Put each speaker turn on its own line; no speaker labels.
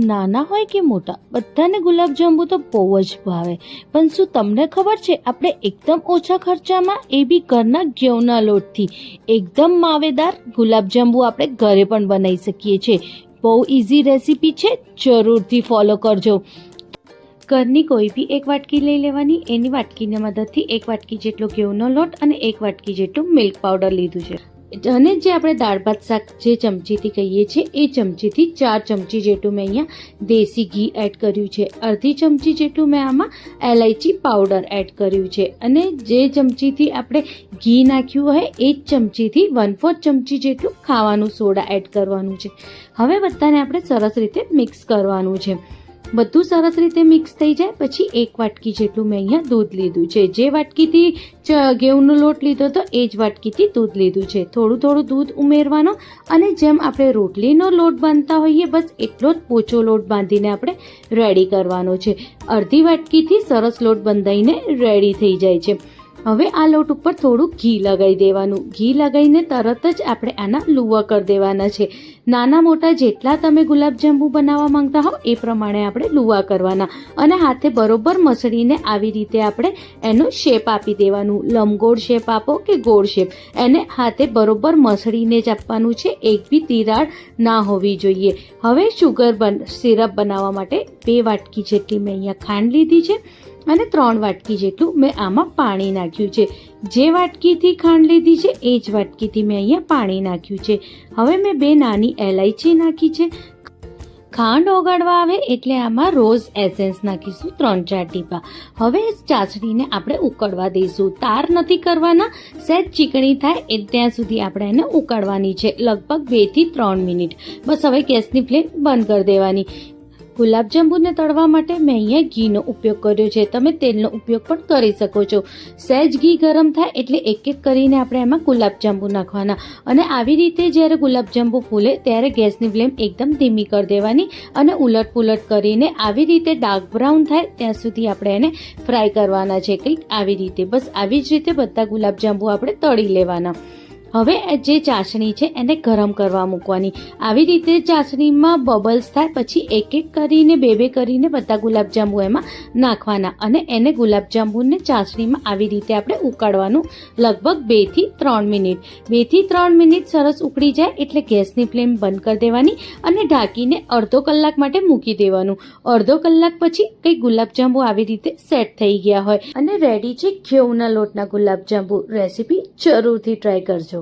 નાના હોય કે મોટા બધાને ગુલાબજાંબુ તો બહુ જ ભાવે, પણ શું તમને ખબર છે આપણે એકદમ ઓછા ખર્ચામાં એ બી ઘરના ઘઉંના લોટથી એકદમ માવેદાર ગુલાબજાંબુ આપણે ઘરે પણ બનાવી શકીએ છીએ। બહુ ઇઝી રેસીપી છે, જરૂરથી ફોલો કરજો। ઘરની કોઈ બી એક વાટકી લઈ લેવાની, એની વાટકીની મદદથી એક વાટકી જેટલો ઘઉંનો લોટ અને એક વાટકી જેટલું મિલ્ક પાવડર લીધું છે, અને જે આપણે દાળ ભાત શાક જે ચમચીથી કહીએ છીએ એ ચમચીથી 4 ચમચી જેટલું મેં અહીંયા દેશી ઘી એડ કર્યું છે। અડધી ચમચી જેટલું મેં આમાં એલાયચી પાવડર એડ કર્યું છે, અને જે ચમચીથી આપણે ઘી નાખ્યું હોય એ જ ચમચીથી 1/4 ચમચી જેટલું ખાવાનું સોડા એડ કરવાનું છે। હવે બધાને આપણે સરસ રીતે મિક્સ કરવાનું છે। બધું સરસ રીતે મિક્સ થઈ જાય પછી એક વાટકી જેટલું મેં અહીંયા દૂધ લીધું છે। જે વાટકીથી ઘઉંનો લોટ લીધો તો એ જ વાટકીથી દૂધ લીધું છે। થોડું થોડું દૂધ ઉમેરવાનો, અને જેમ આપણે રોટલીનો લોટ બાંધતા હોઈએ બસ એટલો જ પોચો લોટ બાંધીને આપણે રેડી કરવાનો છે। અડધી વાટકીથી સરસ લોટ બંધાઈને રેડી થઈ જાય છે। હવે આ લોટ ઉપર થોડું ઘી લગાવી દેવાનું। ઘી લગાવીને તરત જ આપણે આના લુવા કરી દેવાના છે। નાના મોટા જેટલા તમે ગુલાબજાંબુ બનાવવા માંગતા હો એ પ્રમાણે આપણે લુવા કરવાના, અને હાથે બરોબર મસળીને આવી રીતે આપણે એનો શેપ આપી દેવાનું। લંબગોળ શેપ આપો કે ગોળ શેપ, એને હાથે બરોબર મસળીને જ આપવાનું છે, એક બી તિરાડ ના હોવી જોઈએ। હવે સિરપ બનાવવા માટે 2 વાટકી જેટલી મેં અહીંયા ખાંડ લીધી છે, અને 3 વાટકી જેટલું મેં આમાં પાણી નાખ્યું છે। જે વાટકીથી ખાંડ લીધી છે એ જ વાટકીથી મેં અહીંયા પાણી નાખ્યું છે। હવે મેં 2 નાની એલાયચી નાખી છે। ખાંડ ઓગાળવા આવે એટલે આમાં રોઝ એસેન્સ નાખીશું 3-4 ટીપા। હવે ચાસણીને આપણે ઉકળવા દઈશું, તાર નથી કરવાના, સહેજ ચીકણી થાય ત્યાં સુધી આપણે એને ઉકાળવાની છે, લગભગ 2 થી 3 મિનિટ। બસ હવે ગેસની ફ્લેમ બંધ કરી દેવાની। ગુલાબજાંબુને તળવા માટે મેં અહીંયા ઘીનો ઉપયોગ કર્યો છે, તમે તેલનો ઉપયોગ પણ કરી શકો છો। સહેજ ઘી ગરમ થાય એટલે એક એક કરીને આપણે એમાં ગુલાબજાંબુ નાખવાના, અને આવી રીતે જ્યારે ગુલાબજાંબુ ફૂલે ત્યારે ગેસની ફ્લેમ એકદમ ધીમી કરી દેવાની, અને ઉલટ પુલટ કરીને આવી રીતે ડાર્ક બ્રાઉન થાય ત્યાં સુધી આપણે એને ફ્રાય કરવાના છે, કંઈક આવી રીતે। બસ આવી જ રીતે બધા ગુલાબજાંબુ આપણે તળી લેવાના। હવે જે ચાસણી છે એને ગરમ કરવા મૂકવાની। આવી રીતે ચાસણીમાં બબલ્સ થાય પછી એક એક કરીને 2-2 કરીને બધા ગુલાબજાંબુ એમાં નાખવાના, અને એને ગુલાબજાંબુને ચાસણીમાં આવી રીતે આપણે ઉકાળવાનું લગભગ 2 થી 3 મિનિટ। 2 થી 3 મિનિટ સરસ ઉકળી જાય એટલે ગેસની ફ્લેમ બંધ કરી દેવાની, અને ઢાંકીને અડધો કલાક માટે મૂકી દેવાનું। અડધો કલાક પછી કંઈ ગુલાબજાંબુ આવી રીતે સેટ થઈ ગયા હોય અને રેડી છે ઘઉંના લોટના ગુલાબજાંબુ। રેસીપી જરૂરથી ટ્રાય કરજો।